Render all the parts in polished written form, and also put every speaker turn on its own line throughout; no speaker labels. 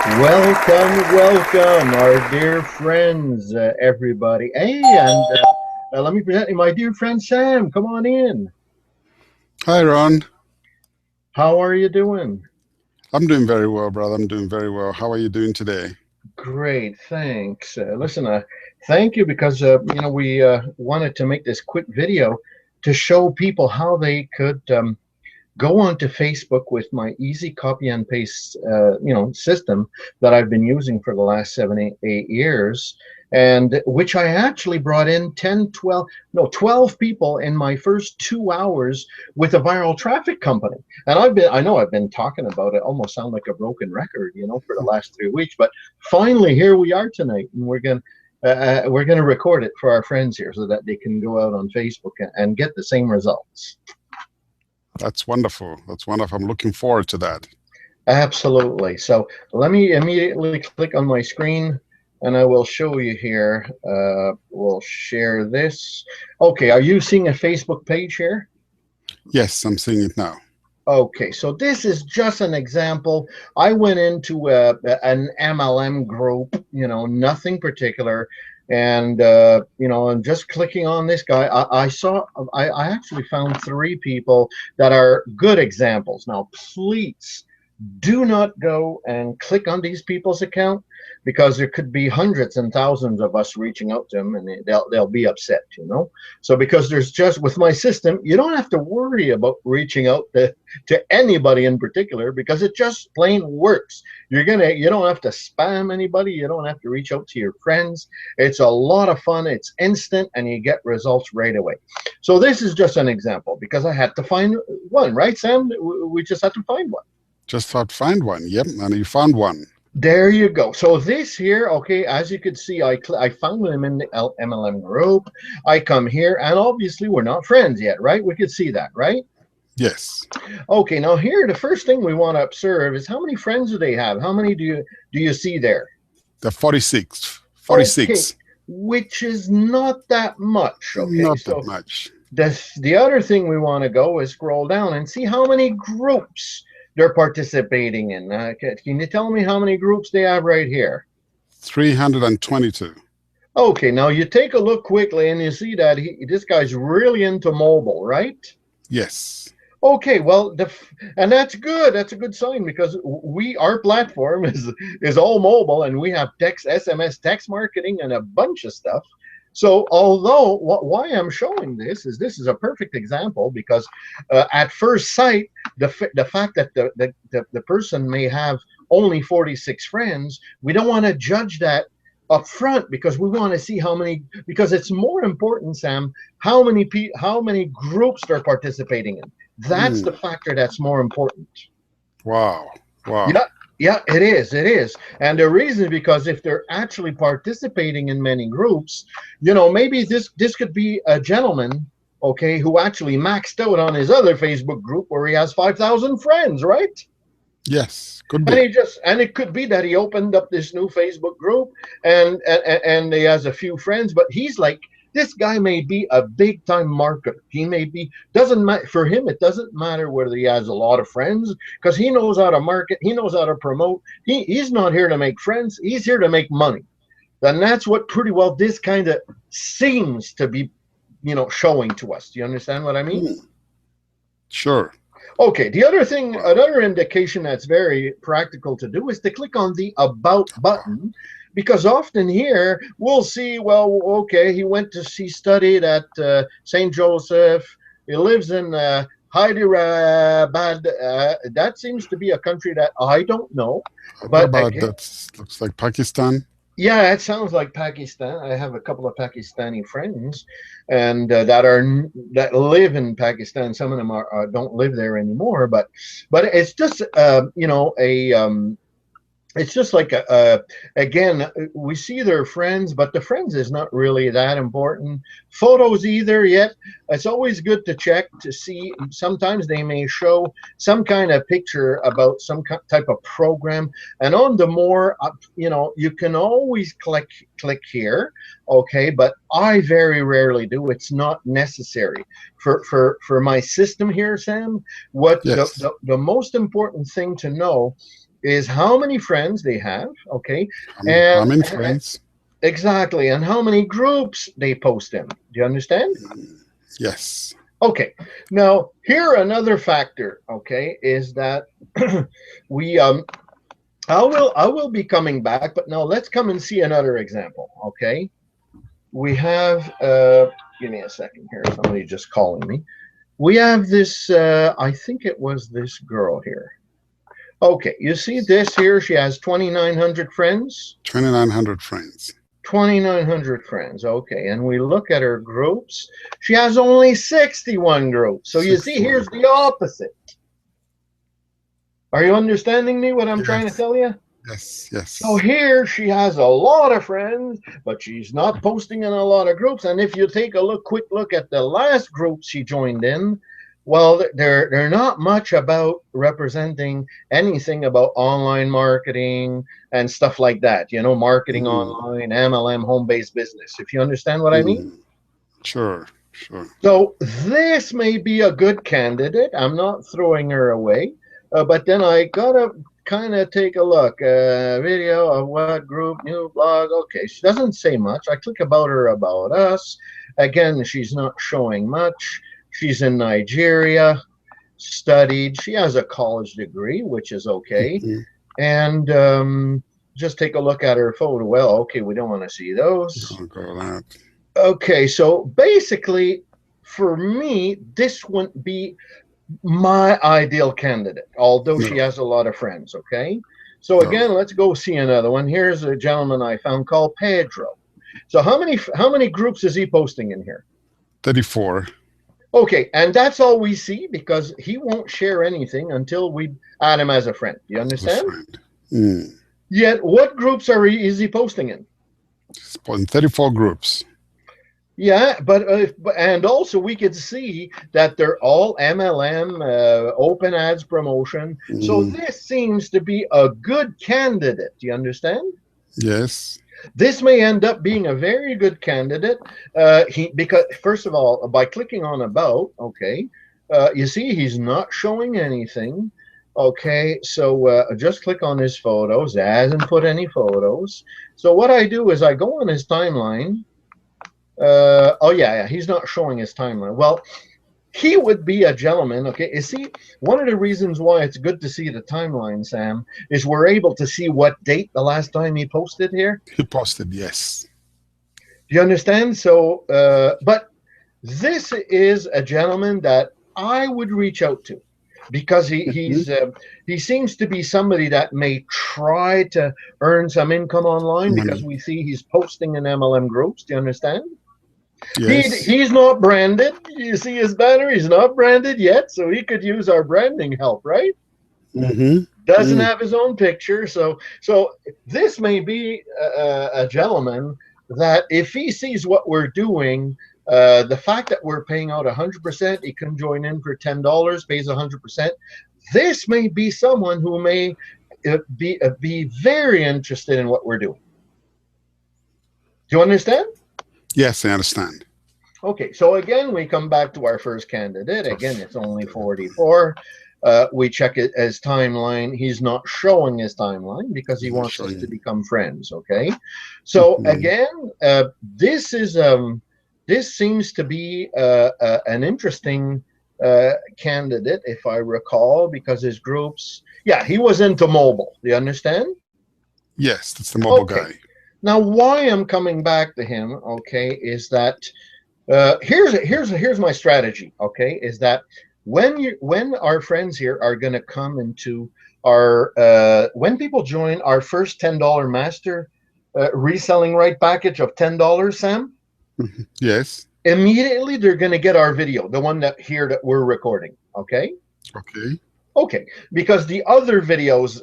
Welcome, our dear friends, everybody. Hey, and let me present you my dear friend Sam. Come on in.
Hi, Ron.
How are you doing?
I'm doing very well, brother. I'm doing very well. How are you doing today?
Great, thanks. Listen, thank you because we wanted to make this quick video to show people how they could go onto Facebook with my easy copy and paste, system that I've been using for the last 7, 8 years, and which I actually brought in 10, 12, no, 12 people in my first 2 hours with a viral traffic company. And I know I've been talking about it, almost sound like a broken record, for the last 3 weeks, but finally here we are tonight, and we're going to record it for our friends here so that they can go out on Facebook and get the same results.
That's wonderful. That's wonderful. I'm looking forward to that.
Absolutely. So let me immediately click on my screen and I will show you here. We'll share this. Okay, are you seeing a Facebook page here?
Yes, I'm seeing it now.
Okay, so this is just an example. I went into an MLM group, nothing particular. And, I'm just clicking on this guy. I actually found 3 people that are good examples. Now, please do not go and click on these people's account because there could be hundreds and thousands of us reaching out to them and they'll be upset, so because there's just with my system you don't have to worry about reaching out to anybody in particular because it just plain works. You don't have to spam anybody, you don't have to reach out to your friends. It's a lot of fun, it's instant, and you get results right away. So this is just an example because I had to find one, right, Sam? We just had to find one.
Just thought find one. Yep, and you found one.
There you go. So this here, okay, as you could see, I found them in the MLM group. I come here, and obviously we're not friends yet, right? We could see that, right?
Yes.
Okay, now here, the first thing we want to observe is how many friends do they have? How many do you see there?
The 46. 46.
Okay, which is not that much, okay?
Not
So
that much.
the other thing we want to go is scroll down and see how many groups they're participating in. Can you tell me how many groups they have right here?
322.
Okay, now you take a look quickly and you see that this guy's really into mobile, right?
Yes.
Okay, well, and that's good. That's a good sign because our platform is all mobile and we have SMS text marketing and a bunch of stuff. So although why I'm showing this is a perfect example because at first sight, the fact that the person may have only 46 friends, we don't want to judge that up front because we want to see how many, because it's more important, Sam, how many groups they're participating in. That's the factor that's more important.
Wow. Wow.
Yeah, it is. And the reason is because if they're actually participating in many groups, maybe this could be a gentleman, okay, who actually maxed out on his other Facebook group where he has 5,000 friends, right?
Yes, could
And
be.
it could be that he opened up this new Facebook group and he has a few friends, but he's like, this guy may be a big time marketer. He may be, doesn't matter for him. It doesn't matter whether he has a lot of friends because he knows how to market. He knows how to promote. He's not here to make friends. He's here to make money. And that's what pretty well this kind of seems to be, showing to us. Do you understand what I mean?
Sure.
Okay, another indication that's very practical to do is to click on the About button, because often here we'll see, well, okay, he studied at St. Joseph, he lives in Hyderabad. That seems to be a country that I don't know.
What
But
about
again,
that? Looks like Pakistan.
yeah, it sounds like Pakistan. I have a couple of Pakistani friends, and that live in Pakistan. Some of them don't live there anymore, but it's just it's just like again, we see their friends, but the friends is not really that important. Photos either yet. It's always good to check to see. Sometimes they may show some kind of picture about some type of program, and on the more you can always click here, okay, but I very rarely do. It's not necessary for my system here, Sam. What
Yes.
the most important thing to know is how many friends they have, okay,
How
and
many friends?
exactly, and how many groups they post in. Do you understand?
Yes.
Okay. Now, here another factor, okay, is that we I will be coming back, but now let's come and see another example, okay? We have give me a second here. Somebody just calling me. We have this I think it was this girl here. Okay, you see this here, she has 2,900 friends.
2,900 friends.
2,900 friends. Okay, and we look at her groups. She has only 61 groups. So you see,
61
here's the
groups.
opposite. Are you understanding me what I'm trying to
Yes.
tell you?
Yes.
So
Yes.
here she has a lot of friends, but she's not posting in a lot of groups. And if you take a quick look at the last group she joined in, well, they're not much about representing anything about online marketing and stuff like that. You know, marketing
Mm,
online, MLM, home-based business. If you understand what I mean.
mm. Sure. Sure.
So this may be a good candidate. I'm not throwing her away, but then I gotta kind of take a look. Video of what group, new blog. Okay, she doesn't say much. I click about her, about us. Again, she's not showing much. She's in Nigeria, studied. She has a college degree, which is okay.
Mhm.
And just take a look at her photo. Well, okay, we don't want to see those.
Oh, go that.
Okay, so basically, for me, this wouldn't be my ideal candidate, although she
No.
has a lot of friends. Okay, so
No.
again, let's go see another one. Here's a gentleman I found called Pedro. So how many groups is he posting in here?
34.
Okay, and that's all we see because he won't share anything until we add him as a friend. You
As a
understand?
friend. Mm.
Yet, what groups is he posting in?
In 34 groups.
Yeah, but and also we could see that they're all MLM, open ads promotion. So
Mm.
this seems to be a good candidate. Do you understand?
Yes.
This may end up being a very good candidate. Because first of all, by clicking on about, okay, you see he's not showing anything. Okay, so just click on his photos. He hasn't put any photos. So what I do is I go on his timeline. Oh yeah, he's not showing his timeline. Well, he would be a gentleman. Okay, you see, one of the reasons why it's good to see the timeline, Sam, is we're able to see what date the last time he posted here.
He posted, yes.
Do you understand? So, but this is a gentleman that I would reach out to because he seems to be somebody that may try to earn some income online because
Money.
we see he's posting in MLM groups. Do you understand?
Yes.
He's not branded. You see his banner. He's not branded yet, so he could use our branding help, right?
Mm-hmm.
Doesn't have his own picture, so this may be a gentleman that if he sees what we're doing, the fact that we're paying out 100%, he can join in for $10, pays 100%. This may be someone who may be very interested in what we're doing. Do you understand?
Yes, I understand.
Okay, so again, we come back to our first candidate. Again, it's only 44. We check it as timeline. He's not showing his timeline because he wants us to become friends. Okay, so again, this seems to be an interesting candidate, if I recall, because his groups. Yeah, he was into mobile. Do you understand?
Yes, that's the mobile guy.
Now, why I'm coming back to him, okay, is that here's my strategy, okay, is that when our friends here are going to come into our when people join our first $10 master reselling right package of $10, Sam,
yes,
immediately they're going to get our video, the one that we're recording, okay. Okay, because the other videos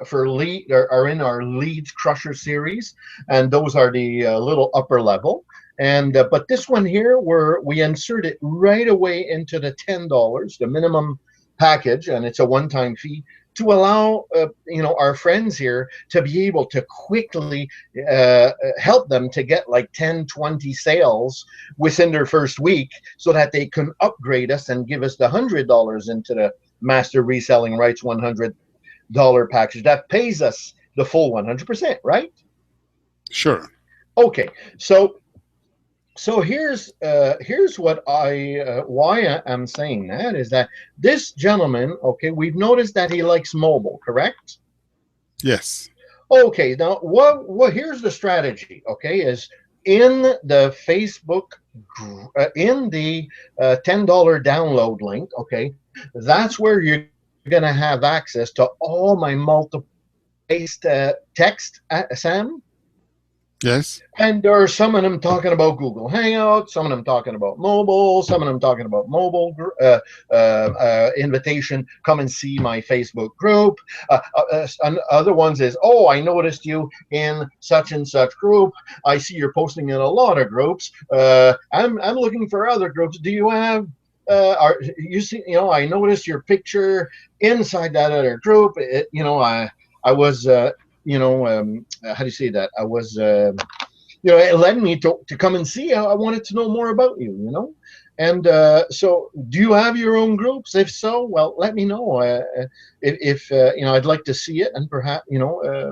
for lead are in our lead crusher series, and those are the little upper level. And but this one here, we insert it right away into the $10, the minimum package, and it's a one-time fee to allow our friends here to be able to quickly help them to get like 10, 20 sales within their first week, so that they can upgrade us and give us the $100 into the Master Reselling Rights 100 package that pays us the full 100%, right?
Sure.
Okay, so here's what I why I am saying that is that this gentleman, okay, we've noticed that he likes mobile, correct?
Yes.
Okay, now what here's the strategy, okay, is in the Facebook in the $10 download link, okay, that's where you're going to have access to all my multiple paste text, Sam.
Yes.
And there are some of them talking about Google Hangouts, some of them talking about mobile, some of them talking about mobile invitation. Come and see my Facebook group. And other ones is, oh, I noticed you in such and such group. I see you're posting in a lot of groups. I'm looking for other groups. Do you have? Are you see? You know, I noticed your picture inside that other group. I was. How do you say that? I was. It led me to come and see. I wanted to know more about you, And so, do you have your own groups? If so, well, let me know. If I'd like to see it and perhaps,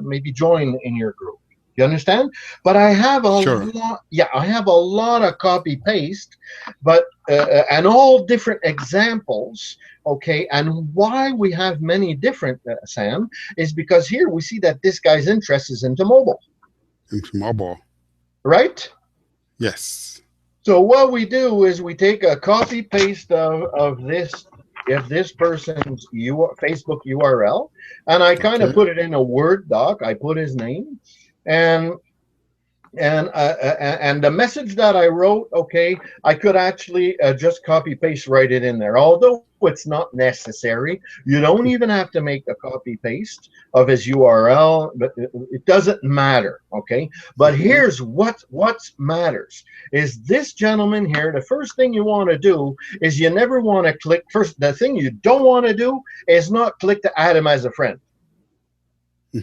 maybe join in your group. You understand? But I have a
Sure.
lot. Yeah, I have a lot of copy paste, but and all different examples. Okay, and why we have many different, Sam, is because here we see that this guy's interest is into mobile,
Into mobile.
right?
Yes.
So what we do is we take a copy paste of this, if this person's Facebook URL, and I kind of
Okay.
put it in a Word doc. I put his name, and and the message that I wrote, okay, I could actually just copy paste write it in there. Although it's not necessary, you don't even have to make a copy paste of his URL, but it doesn't matter, okay. But
Hmm.
here's what matters is this gentleman here. The first thing you want to do is you never want to click first. The thing you don't want to do is not click to add him as a friend.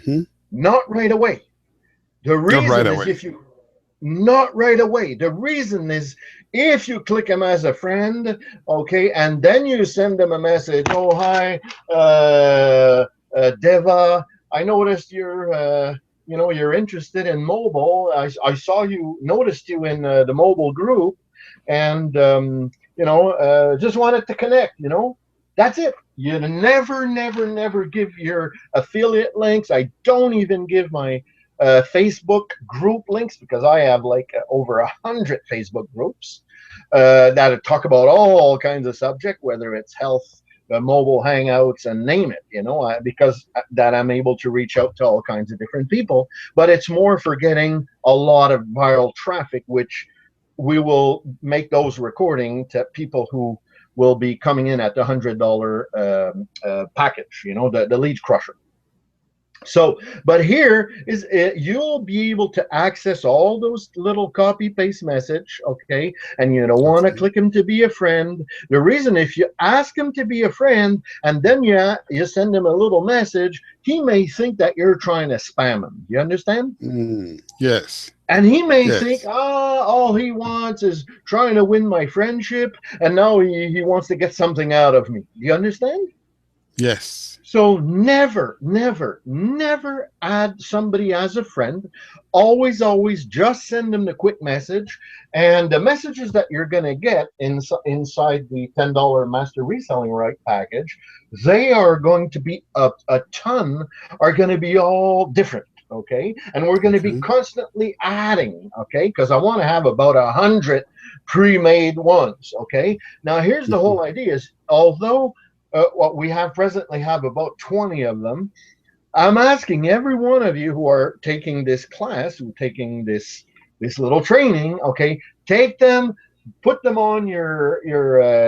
Hmm.
Not right away. The
Not right
reason is
away.
if you not right away. The reason is if you click him as a friend, okay, and then you send them a message. Oh, hi, Deva. I noticed you're interested in mobile. I saw you, noticed you in the mobile group, and just wanted to connect. That's it. You never, never, never give your affiliate links. I don't even give my Facebook group links because I have like over 100 Facebook groups that talk about all kinds of subject, whether it's health, mobile hangouts, and name it. Because that I'm able to reach out to all kinds of different people. But it's more for getting a lot of viral traffic, which we will make those recording to people who will be coming in at the $100 package. The lead crusher. So, but here is you'll be able to access all those little copy paste message, okay? And you don't want to
Okay.
click him to be a friend. The reason, if you ask him to be a friend and then you send him a little message, he may think that you're trying to spam him. You understand?
Yes.
And he may think,
Yes.
all he wants is trying to win my friendship, and now he wants to get something out of me. Do you understand?
Yes.
So never, never, never add somebody as a friend. Always, always just send them the quick message. And the messages that you're going to get inside the $10 master reselling right package, they are going to be a ton, are going to be all different. Okay. And we're going to be
Okay.
constantly adding. Okay. Because I want to have about 100 pre-made ones. Okay. Now, here's the
Hmm.
whole idea is although what we have presently have about 20 of them. I'm asking every one of you who are taking this class, who are taking this little training, okay, take them, put them on your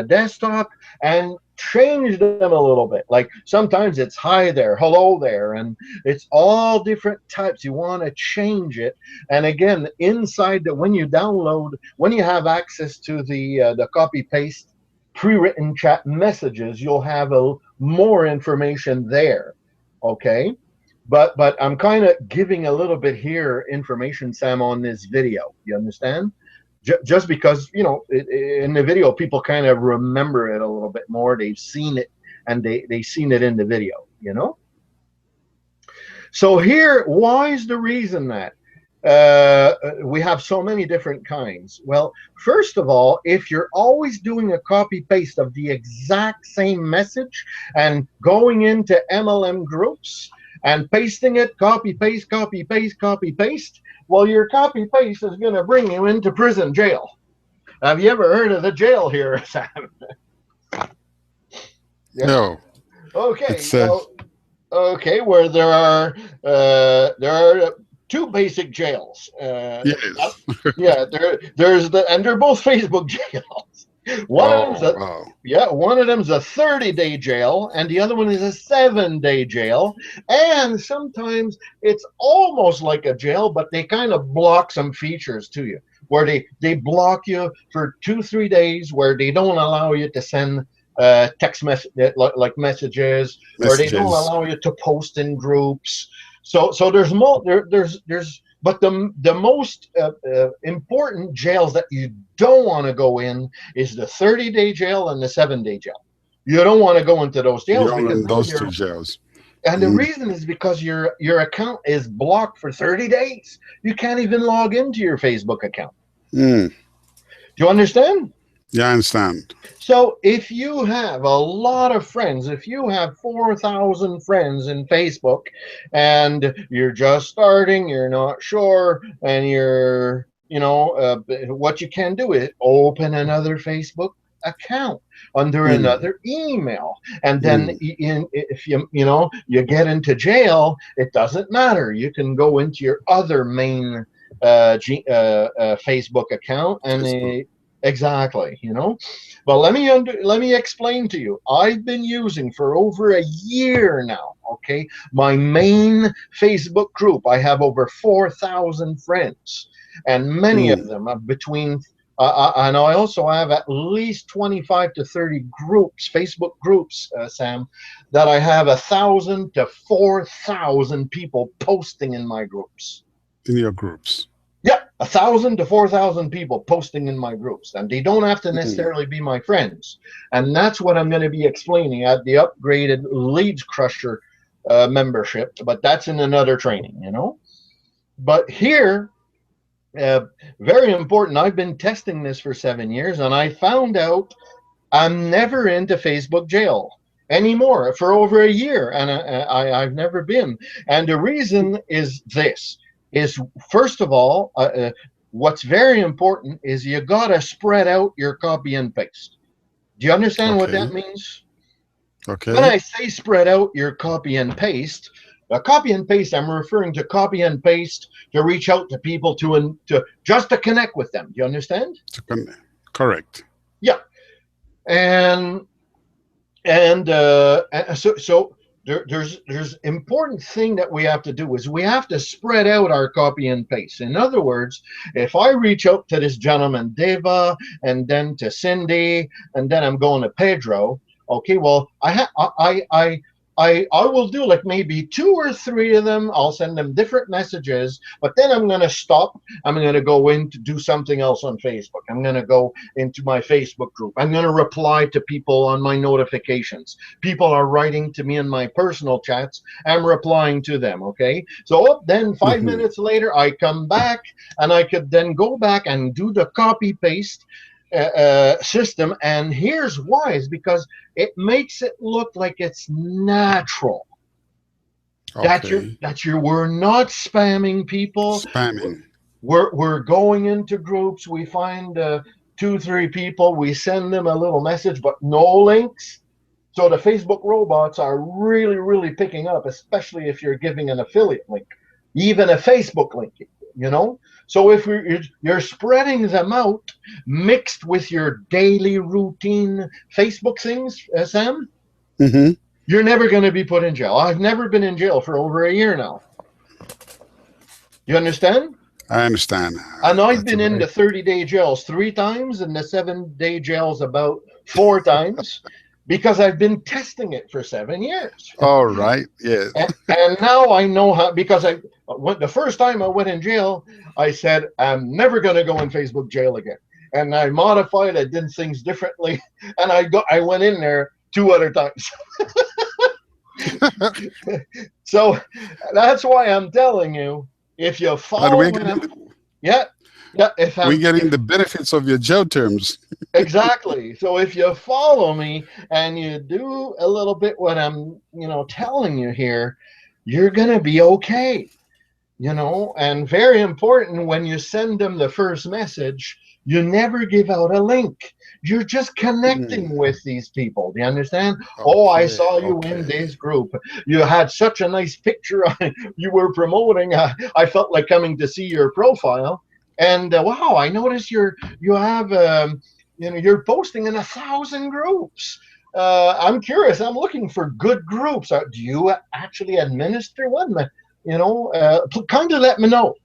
desktop, and change them a little bit. Like sometimes it's hi there, hello there, and it's all different types. You want to change it, and again, inside that when you download, when you have access to the copy paste pre-written chat messages, you'll have more information there. Okay, but I'm kind of giving a little bit here information, Sam, on this video. You understand? Just because in the video people kind of remember it a little bit more. They've seen it and they've seen it in the video. So here, why is the reason that we have so many different kinds? Well, first of all, if you're always doing a copy paste of the exact same message and going into MLM groups and pasting it, copy paste, copy paste, copy paste, well, your copy paste is going to bring you into prison jail. Have you ever heard of the jail here, Sam? Yeah.
No.
Okay.
It's
Well, okay, where there are two basic jails.
yes.
Yeah, they're both Facebook jails.
Wow.
One of them's a 30-day jail, and the other one is a 7-day jail. And sometimes it's almost like a jail, but they kind of block some features to you, where they block you for 2-3 days, where they don't allow you to send text message like messages, or they don't allow you to post in groups. So there's but the most important jails that you don't want to go in is the 30-day jail and the 7-day jail. You don't want to go into those jails because
those two jails.
And the reason is because your account is blocked for 30 days. You can't even log into your Facebook account. Do you understand?
Yeah, I understand.
So if you have a lot of friends, if you have 4,000 friends in Facebook and you're just starting, you're not sure, and what you can do is open another Facebook account under another email, and then if you get into jail, it doesn't matter. You can go into your other main Facebook account and exactly, But let me explain to you. I've been using for over a year now, okay, my main Facebook group. I have over 4,000 friends, and many of them are between and I also have at least 25 to 30 groups, Facebook groups, Sam, that I have 1,000 to 4,000 people posting in my groups.
In your groups.
Yeah, 1,000 to 4,000 people posting in my groups, and they don't have to necessarily be my friends. And that's what I'm going to be explaining at the upgraded Leads Crusher membership, but that's in another training, But here, very important, I've been testing this for 7 years, and I found out I'm never into Facebook jail anymore for over a year, and I've never been. And the reason is this. Is first of all, what's very important is you gotta spread out your copy and paste. Do you understand what that means?
Okay.
When I say spread out your copy and paste, copy and paste, I'm referring to copy and paste to reach out to people to just to connect with them. Do you understand?
Correct.
Yeah, and so. There's important thing that we have to do is we have to spread out our copy and paste. In other words, if I reach out to this gentleman Deva, and then to Cindy, and then I'm going to Pedro, okay, well I will do like maybe 2 or 3 of them. I'll send them different messages, but then I'm going to stop. I'm going to go in to do something else on Facebook. I'm going to go into my Facebook group. I'm going to reply to people on my notifications. People are writing to me in my personal chats. I'm replying to them, okay? So then 5 minutes later, I come back, and I could then go back and do the copy-paste system. And here's why, is because it makes it look like it's natural.
Okay.
We're not spamming people. We're going into groups. We find 2-3 people. We send them a little message, but no links. So the Facebook robots are really, really picking up, especially if you're giving an affiliate link, even a Facebook link, So if you're spreading them out, mixed with your daily routine Facebook things, Sam, you're never going to be put in jail. I've never been in jail for over a year now. You understand?
I understand.
And I've been in the 30-day jails 3 times, and the 7-day jails about 4 times, because I've been testing it for 7 years.
All right. Yes.
And now I know how, because the first time I went in jail, I said, I'm never going to go in Facebook jail again. And I modified, I did things differently, and I went in there 2 other times. So that's why I'm telling you, if you
But
follow me, yeah, yeah,
we're getting
if
the benefits of your jail terms.
exactly. So if you follow me and you do a little bit what I'm, telling you here, you're gonna be okay. And very important, when you send them the first message, you never give out a link. You're just
Mm,
connecting with these people. Do you understand? Oh, I
okay,
saw you in
okay.
this group. You had such a nice picture you were promoting. I felt like coming to see your profile. And wow, I noticed you have you're posting in 1,000 groups. I'm curious. I'm looking for good groups. Do you actually administer one? Kind of let me know.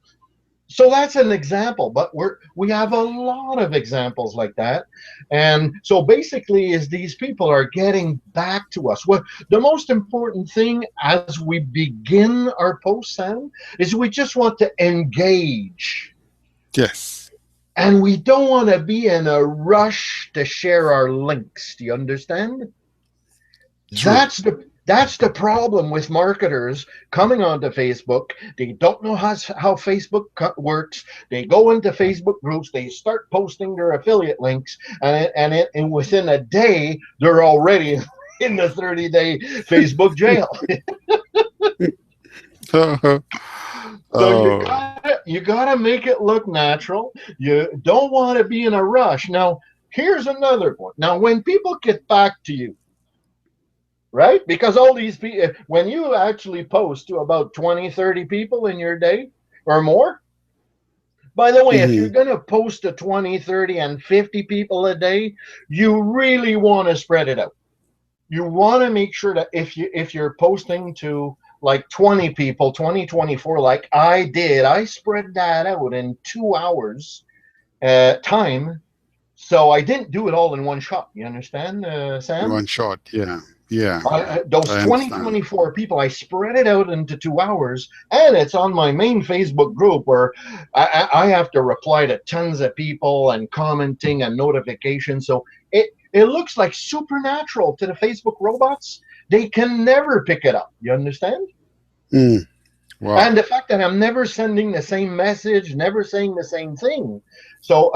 So that's an example, but we have a lot of examples like that. And so basically is these people are getting back to us. Well, the most important thing as we begin our post, Sam, is we just want to engage.
Yes,
And we don't want to be in a rush to share our links. Do you understand?
true.
That's the problem with marketers coming onto Facebook. They don't know how Facebook works. They go into Facebook groups. They start posting their affiliate links, and within a day they're already in the 30-day Facebook jail. So you
Oh,
gotta make it look natural. You don't want to be in a rush. Now, here's another point. Now, when people get back to you, right? Because all these people, when you actually post to about 20, 30 people in your day or more, by the way, if you're
mhm.
going to post to 20, 30, and 50 people a day, you really want to spread it out. You want to make sure that if you're posting to like 20 people, 20, 24, like I did, I spread that out in 2 hours time. So I didn't do it all in one shot. You understand, Sam?
One shot. Yeah, yeah.
Those
I understand.
2024 people, I spread it out into 2 hours, and it's on my main Facebook group where I have to reply to tons of people and commenting and notifications. So it looks like supernatural to the Facebook robots. They can never pick it up. You understand?
Mm, wow.
And the fact that I'm never sending the same message, never saying the same thing. So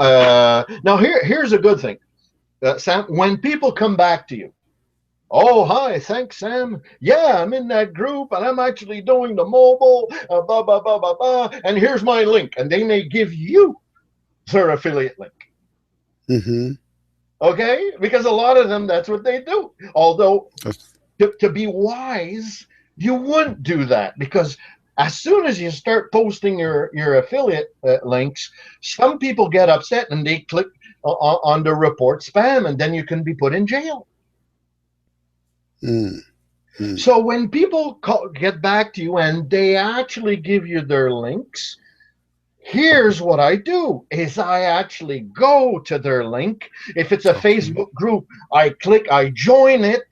now here's a good thing, Sam. When people come back to you, oh, hi, thanks, Sam. Yeah, I'm in that group and I'm actually doing the mobile, blah, blah, blah, blah, blah. And here's my link. And they may give you their affiliate link.
Hmm.
Okay? Because a lot of them, that's what they do. Although,
That's,
to be wise, you wouldn't do that because as soon as you start posting your affiliate links, some people get upset and they click on the report spam, and then you can be put in jail.
mm, mm.
So when people get back to you and they actually give you their links, here's what I do is I actually go to their link. If it's a
Okay.
Facebook group, I join it.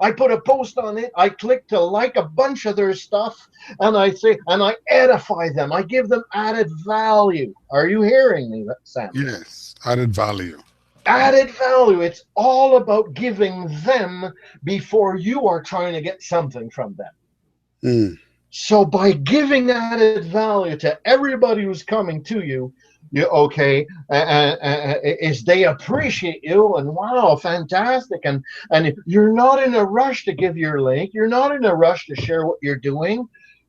I put a post on it. I click to like a bunch of their stuff and I edify them. I give them added value. Are you hearing me, Sam?
Yes, added value.
Added value. It's all about giving them before you are trying to get something from them.
Mm,
So by giving added value to everybody who's coming to you, you okay, is they appreciate you and wow, fantastic, and you're not in a rush to give your link. You're not in a rush to share what you're doing.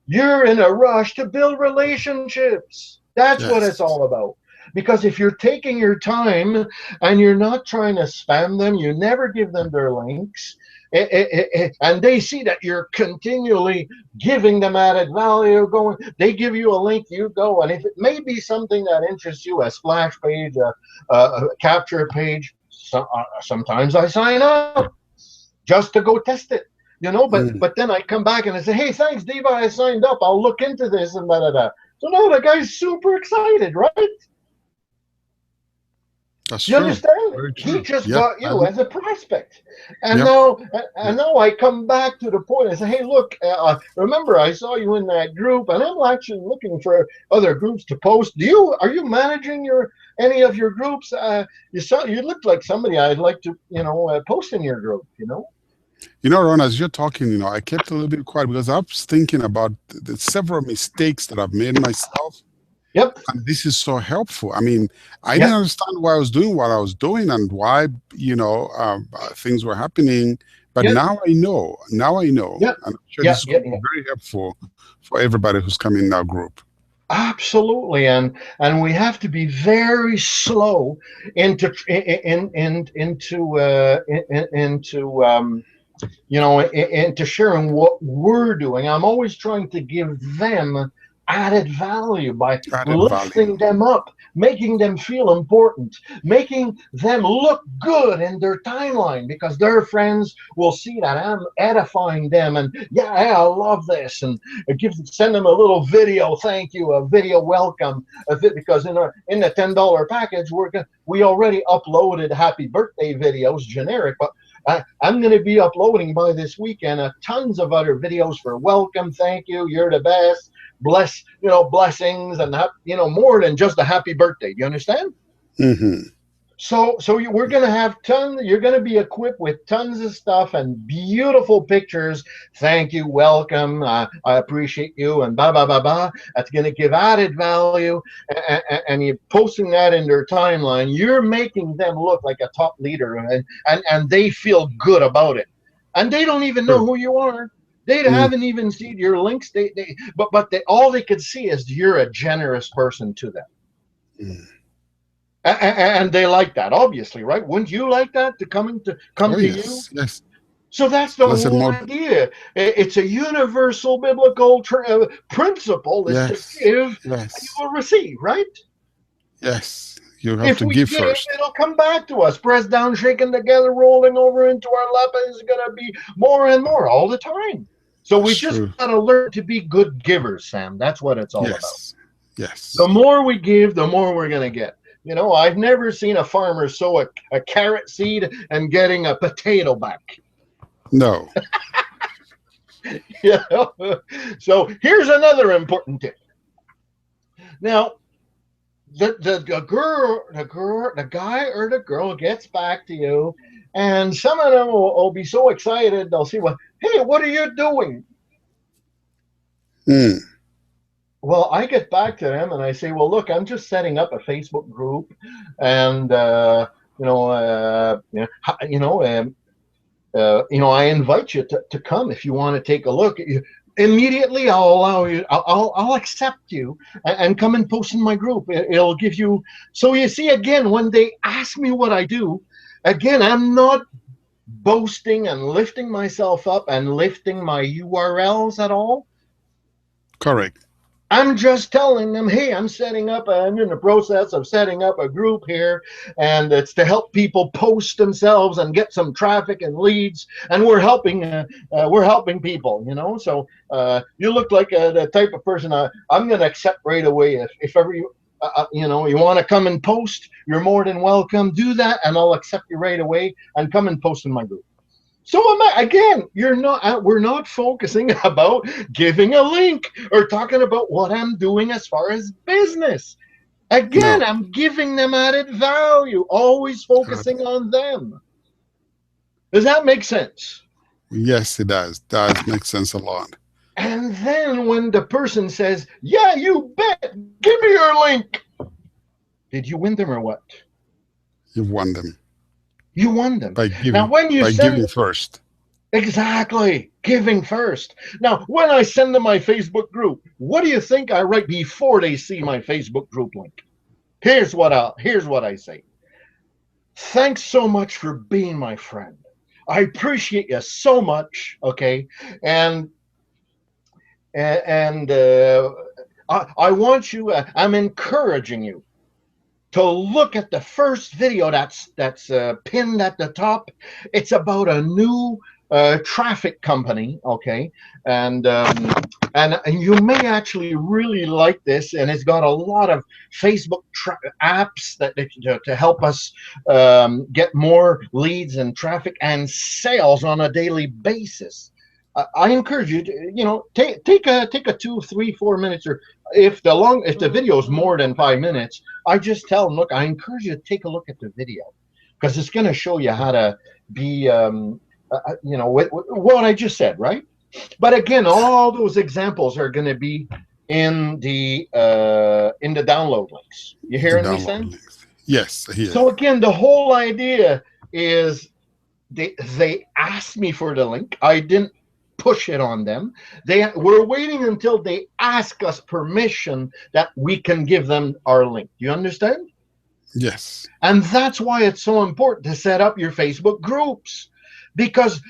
You're in a rush to build relationships. That's what it's
yes.
all about. Because if you're taking your time and you're not trying to spam them, you never give them their links, and they see that you're continually giving them added value, going, they give you a link, you go, and if it may be something that interests you, a splash page, a capture page, sometimes I sign up just to go test it. But
Mm,
then I come back and I say, hey, thanks, Diva, I signed up, I'll look into this and da da da. So now the guy's super excited, right?
that's
You
true.
understand?
Very
He
true.
just
Yeah.
got you as a prospect, and
Yep.
now
Yep.
and now I come back to the point. I say, "Hey, look, remember I saw you in that group, and I'm actually looking for other groups to post. Are you managing your any of your groups? You look like somebody I'd like to post in your group. You know."
You know, Ron, as you're talking, I kept a little bit quiet because I was thinking about the several mistakes that I've made myself.
Yep.
And this is so helpful. I mean, I didn't
Yep.
understand why I was doing what I was doing and why, things were happening. But
Yep.
now I know. Now I know.
Yep.
And I'm sure this
Yep.
is going
Yep.
to be very helpful for everybody who's coming in our group.
Absolutely, and we have to be very slow into sharing what we're doing. I'm always trying to give them added value by
Added value.
lifting them up, making them feel important, making them look good in their timeline because their friends will see that I'm edifying them and yeah, I love this and send them a little video thank you, a video welcome, because in the $10 package we already uploaded happy birthday videos generic, but I'm going to be uploading by this weekend tons of other videos for welcome, thank you, you're the best, blessings, and more than just a happy birthday. Do you understand?
Mm-hmm.
So we're going to have tons. You're going to be equipped with tons of stuff and beautiful pictures. Thank you, welcome. I appreciate you, and blah blah blah blah. That's going to give added value, and you're posting that in their timeline. You're making them look like a top leader, and they feel good about it, and they don't even know
True.
who you are. They
Mm,
haven't even seen your links. But all they could see is you're a generous person to them.
mm.
And they like that, obviously, right? Wouldn't you like that to come
Oh,
to you?
yes. Yes.
So that's the
Blessed
whole
more.
idea. It's a universal biblical principle is to
Yes.
give and you
Yes.
will receive, right?
Yes. You have
If
to
we
give
give,
first.
it'll come back to us, pressed down, shaken together, rolling over into our lap. Is going to be more and more all the time. So we
That's
just
true.
got to learn to be good givers, Sam. That's what it's all about.
Yes.
The
Yes.
more we give, the more we're going to get. I've never seen a farmer sow a carrot seed and getting a potato back.
No.
You know? So here's another important tip. Now, the guy or the girl gets back to you, and some of them will be so excited they'll see, well, hey, what are you doing?
Mm.
Well, I get back to them and I say, well, look, I'm just setting up a Facebook group, and I invite you to come if you want to take a look. Immediately, I'll allow you. I'll accept you and come and post in my group. It'll give you. So you see, again, when they ask me what I do, again, I'm not boasting and lifting myself up and lifting my URLs at all.
Correct.
I'm just telling them, hey, I'm in the process of setting up a group here, and it's to help people post themselves and get some traffic and leads, and we're helping people, So you look like the type of person I'm going to accept right away if ever you want to come and post, you're more than welcome. Do that, and I'll accept you right away and come and post in my group. So again, we're not focusing about giving a link or talking about what I'm doing as far as business. Again,
No.
I'm giving them added value, always
Good.
focusing on them. Does that make sense?
Yes, it does. Does make sense a lot.
And then when the person says, yeah, you bet, give me your link. Did you win them or what?
You've won them
You won them.
by
Now,
giving
when you
by
send
giving first.
Exactly. Giving first. Now, when I send them my Facebook group, what do you think I write before they see my Facebook group link? Here's what I say. Thanks so much for being my friend. I appreciate you so much. Okay, and and I want you. I'm encouraging you to look at the first video that's pinned at the top. It's about a new traffic company, okay, and and you may actually really like this, and it's got a lot of Facebook apps to help us get more leads and traffic and sales on a daily basis. I encourage you to, take a 2, 3, 4 minutes, or if the video is more than 5 minutes, I just tell them, look, I encourage you to take a look at the video because it's going to show you how to be you know, with what I just said, right? But again, all those examples are going to be in the download links. You
The
hearing me,
download
Sam?
links. Yes, I hear
So
you.
again, the whole idea is they asked me for the link. I didn't push it on them. We're waiting until they ask us permission that we can give them our link. You understand?
Yes.
And that's why it's so important to set up your Facebook groups, because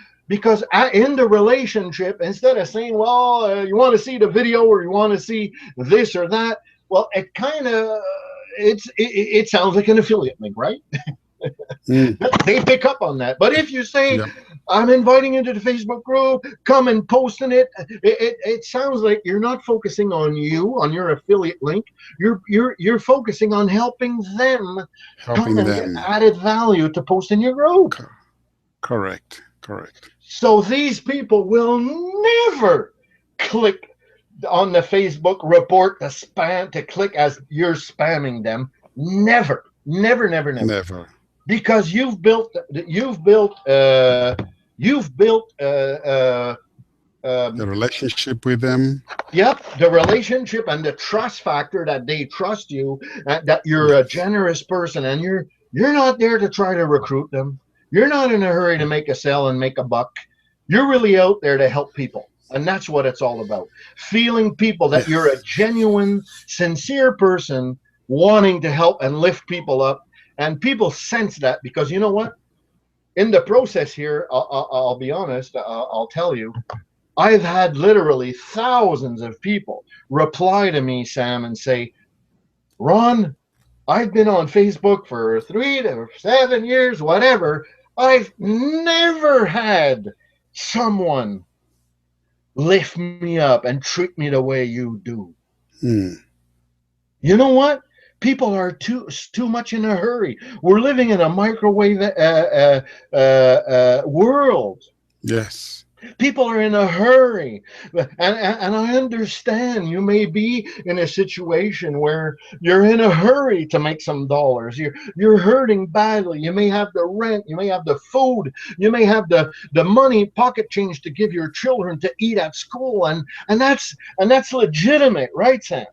in the relationship, instead of saying, well, you want to see the video or you want to see this or that, well, it kind of it sounds like an affiliate link, right?
Mm.
They pick up on that. But if you say,
Yep.
I'm inviting you to the Facebook group, come and post in it, it sounds like you're not focusing on you, on your affiliate link. You're focusing on helping them come
Helping
and get
them.
added value to post in your group.
Correct. Correct.
So these people will never click on the Facebook report to spam, to click as you're spamming them. Never, never, never, never.
Never.
Because you've built
The relationship with them.
yep, the relationship and the trust factor that they trust you, that you're a
Yes.
generous person, and you're not there to try to recruit them. You're not in a hurry to make a sale and make a buck. You're really out there to help people. And that's what it's all about. Feeling people that you're a
Yes.
genuine, sincere person wanting to help and lift people up. And people sense that, because you know what? In the process here, I'll be honest, I'll tell you, I've had literally thousands of people reply to me, Sam, and say, Ron, I've been on Facebook for 3 to 7 years, whatever. I've never had someone lift me up and treat me the way you do.
Mm.
You know what? People are too much in a hurry. We're living in a microwave world.
Yes.
People are in a hurry, and I understand you may be in a situation where you're in a hurry to make some dollars. You're hurting badly. You may have the rent, you may have the food, you may have the money, pocket change to give your children to eat at school, and that's legitimate, right, Sam?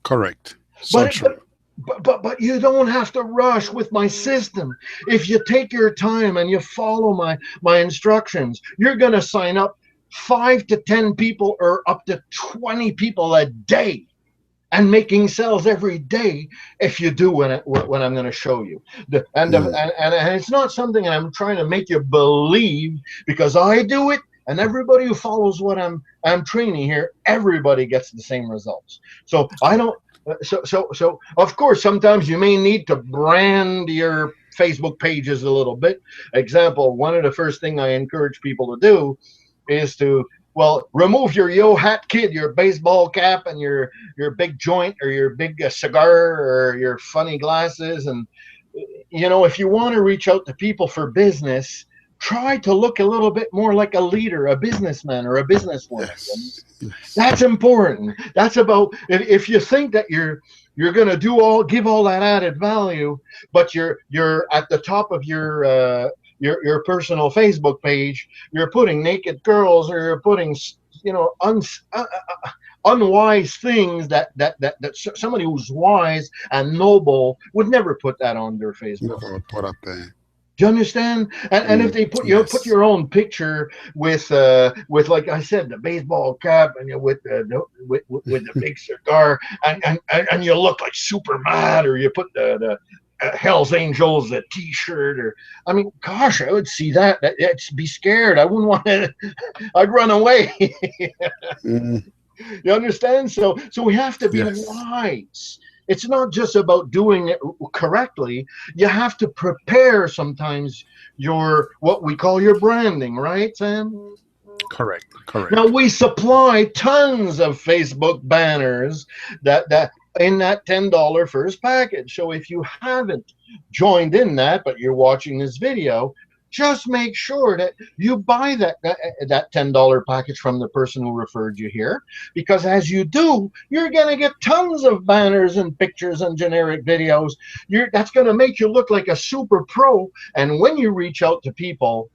Correct. So
But
true.
but you don't have to rush with my system. If you take your time and you follow my instructions, you're going to sign up 5 to 10 people or up to 20 people a day, and making sales every day if you do when I'm going to show you.
Mm.
And it's not something I'm trying to make you believe, because I do it. And everybody who follows what I'm training here, everybody gets the same results. So I don't. So of course, sometimes you may need to brand your Facebook pages a little bit. Example: one of the first thing I encourage people to do is to, well, remove your yo hat kid, your baseball cap, and your big joint or your big cigar or your funny glasses, and if you want to reach out to people for business, try to look a little bit more like a leader, a businessman, or a businesswoman.
Yes. Yes.
That's important. That's about, if you think that you're going to give all that added value, but you're at the top of your personal Facebook page, you're putting naked girls, or you're putting unwise things that somebody who's wise and noble would never put that on their Facebook.
Never put up there.
Do you understand? And if
Mm.
they put
Yes.
your own picture with like I said, the baseball cap, and with the big cigar, and you look like super mad, or you put the Hell's Angels a T-shirt, or I mean, gosh, I would see that. I'd be scared. I wouldn't want to. I'd run away.
Mm.
You understand? So we have to be
Yes.
wise. It's not just about doing it correctly. You have to prepare sometimes your, what we call your branding, right, Sam?
Correct.
Now
Correct.
we supply tons of Facebook banners that in that $10 first package. So if you haven't joined in that, but you're watching this video, just make sure that you buy that $10 package from the person who referred you here, because as you do, you're going to get tons of banners and pictures and generic videos. That's going to make you look like a super pro. And when you reach out to people,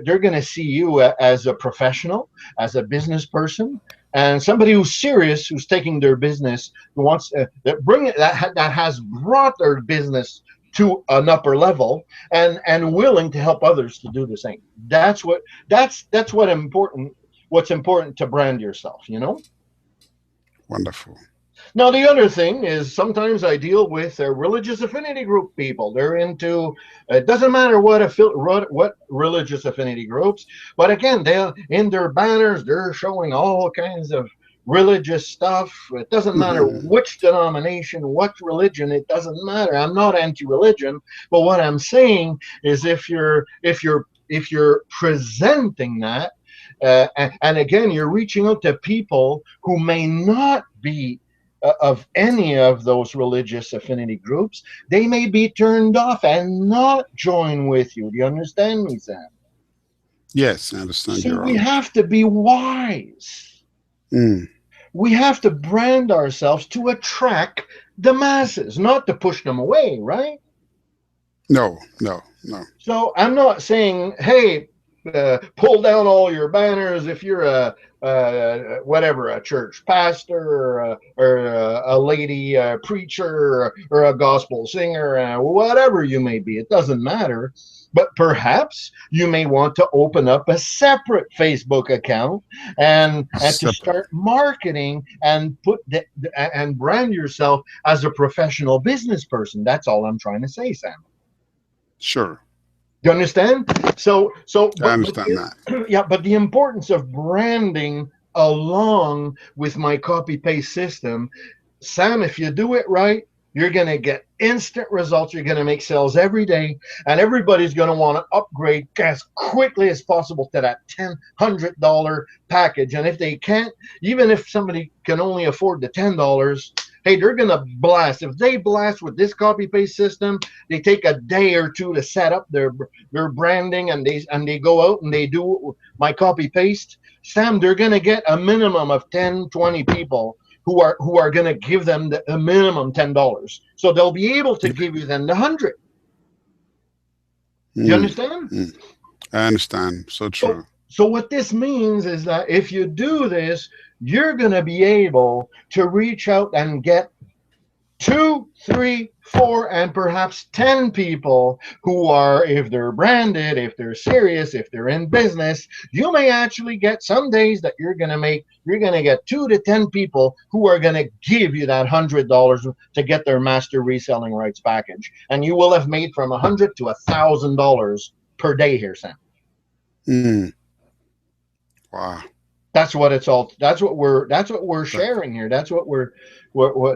they're going to see you as a professional, as a business person, and somebody who's serious, who's taking their business, who wants that has brought their business to an upper level, and willing to help others to do the same. That's what important. What's important to brand yourself, you know.
Wonderful.
Now, the other thing is sometimes I deal with religious affinity group people. They're into, it doesn't matter what religious affinity groups, but again, they're in their banners, they're showing all kinds of religious stuff. It doesn't matter which denomination, what religion, it doesn't matter. I'm not anti-religion, but what I'm saying is if you're presenting that, and again, you're reaching out to people who may not be of any of those religious affinity groups, they may be turned off and not join with you. Do you understand me, Sam?
Yes, I understand.
See, we have to be wise. We have to brand ourselves to attract the masses, not to push them away, right?
No.
So I'm not saying, hey, pull down all your banners if you're a church pastor or a lady preacher or a gospel singer, whatever you may be. It doesn't matter. But perhaps you may want to open up a separate Facebook account and to start marketing and and brand yourself as a professional business person. That's all I'm trying to say, Sam.
Sure.
You understand? So
I understand that.
Yeah, but the importance of branding along with my copy paste system, Sam, if you do it right, you're going to get instant results. You're going to make sales every day, and everybody's going to want to upgrade as quickly as possible to that $100 package. And if they can't, even if somebody can only afford the $10, hey, they're going to blast. If they blast with this copy paste system, they take a day or two to set up their branding, and they go out and they do my copy paste. Sam, they're going to get a minimum of 10, 20 people who are going to give them a minimum $10. So they'll be able to give you then the 100. Do you understand?
I understand. So true.
So what this means is that if you do this, you're going to be able to reach out and get 2, 3, 4, and perhaps 10 people who are, if they're branded, if they're serious, if they're in business, you may actually get some days that you're going to get 2 to 10 people who are going to give you that $100 to get their master reselling rights package. And you will have made from $100 to $1,000 per day here, Sam.
Wow.
That's what it's all. That's what we're sharing here. That's what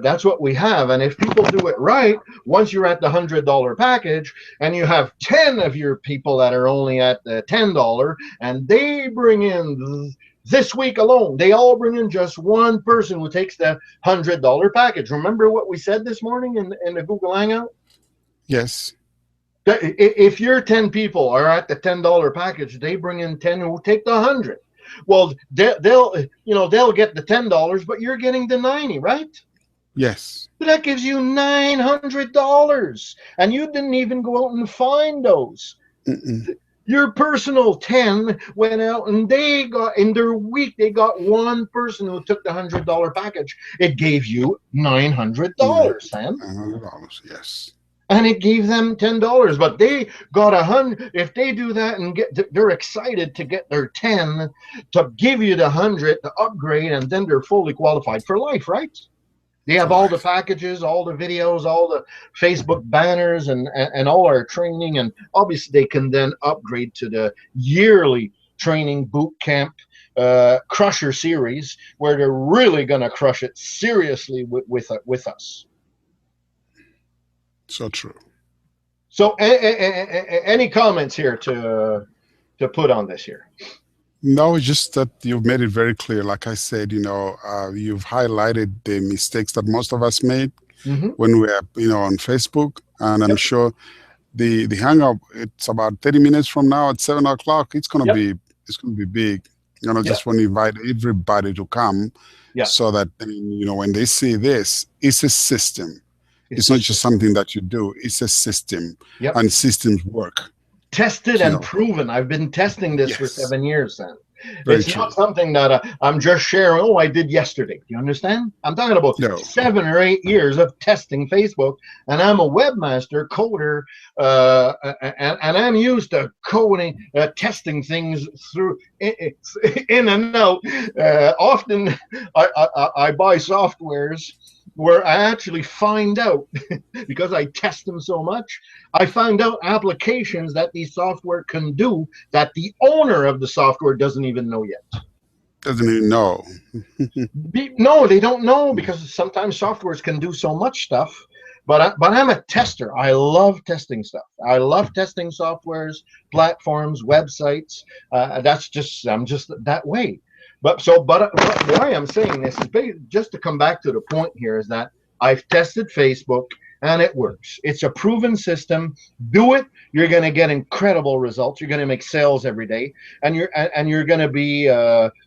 that's what we have. And if people do it right, once you're at the $100 package, and you have 10 of your people that are only at the $10, and they bring in this week alone, they all bring in just one person who takes the $100 package. Remember what we said this morning in the Google Hangout?
Yes.
If your 10 people are at the $10 package, they bring in 10 who take the 100. Well, they'll get the $10, but you're getting the 90, right?
Yes.
But that gives you $900, and you didn't even go out and find those. Your personal 10 went out, and they got in their week. They got one person who took the $100 package. It gave you $900, Sam.
$900, yes.
And it gave them $10, but they got 100. If they do that and they're excited to get their 10 to give you the 100 to upgrade, and then they're fully qualified for life, right? They have all the packages, all the videos, all the Facebook banners, and all our training, and obviously they can then upgrade to the yearly training boot camp Crusher series, where they're really going to crush it seriously with us.
So true.
So any comments here to put on this here?
No, it's just that you've made it very clear. Like I said, you've highlighted the mistakes that most of us made when we are, on Facebook. And I'm sure the hangout, it's about 30 minutes from now at 7 o'clock. It's gonna be big. Just want to invite everybody to come, so that when they see this, it's a system. It's not just something that you do. It's a system, and systems work.
Tested
You
and
know,
proven. I've been testing this for
yes,
7 years, Sam.
very
It's
true.
not something that I'm just sharing. Oh, I did yesterday. Do you understand? I'm talking about
No,
7 or 8 years of testing Facebook, and I'm a webmaster, coder, and I'm used to coding, testing things through in and out. Often, I buy softwares where I actually find out because I test them so much. I found out applications that the software can do that the owner of the software doesn't even know yet.
doesn't even know.
No, they don't know because sometimes softwares can do so much stuff. But I'm a tester. I love testing stuff. I love testing softwares, platforms, websites. I'm just that way. But why I'm saying this is just to come back to the point here is that I've tested Facebook and it works. It's a proven system. Do it. You're going to get incredible results. You're going to make sales every day, and you're going to be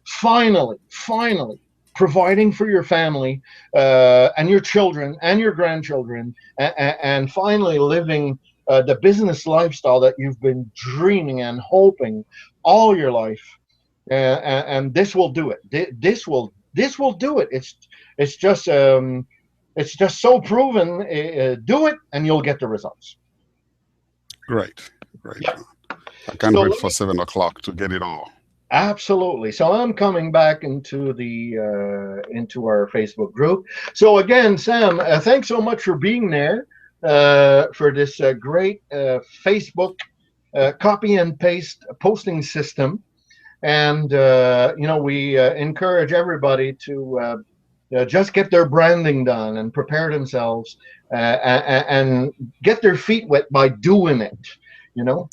finally providing for your family and your children and your grandchildren, and finally living the business lifestyle that you've been dreaming and hoping all your life. And this will do it. This will do it. It's just so proven. Do it, and you'll get the results.
Great, great.
Yeah.
I can't wait for 7 o'clock to get it all.
Absolutely. So I'm coming back into our Facebook group. So again, Sam, thanks so much for being there for this great Facebook copy and paste posting system. And we encourage everybody to just get their branding done and prepare themselves and get their feet wet by doing it.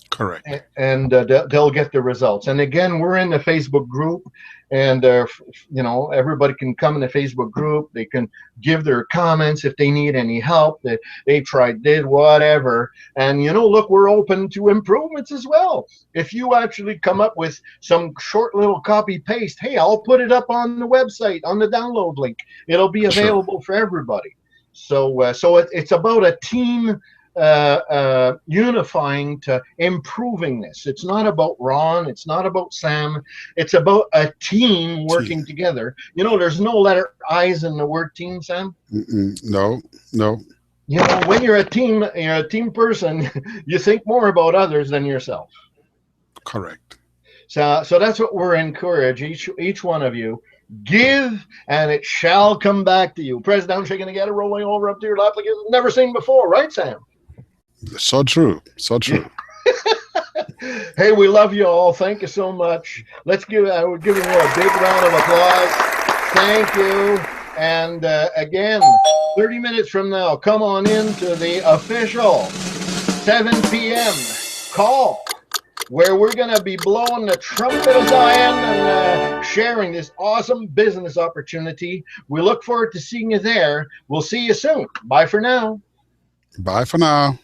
Correct.
And they'll get the results. And again, we're in the Facebook group, and everybody can come in the Facebook group. They can give their comments if they need any help, that they did whatever. And look, we're open to improvements as well. If you actually come up with some short little copy paste, hey, I'll put it up on the website on the download link. It'll be available for everybody. So it's about a team unifying to improving this. It's not about Ron. It's not about Sam. It's about a team working together. There's no letter I's in the word team, Sam.
No.
When you're a team person, you think more about others than yourself.
Correct.
So that's what we're encouraging each one of you. Give, and it shall come back to you. Press down, shaking together, rolling over up to your lap like you've never seen before, right, Sam?
So true. So true.
Hey, we love you all. Thank you so much. We're giving you a big round of applause. Thank you. And again, 30 minutes from now, come on in to the official 7 p.m. call, where we're going to be blowing the trumpet of Zion and sharing this awesome business opportunity. We look forward to seeing you there. We'll see you soon. Bye for now.
Bye for now.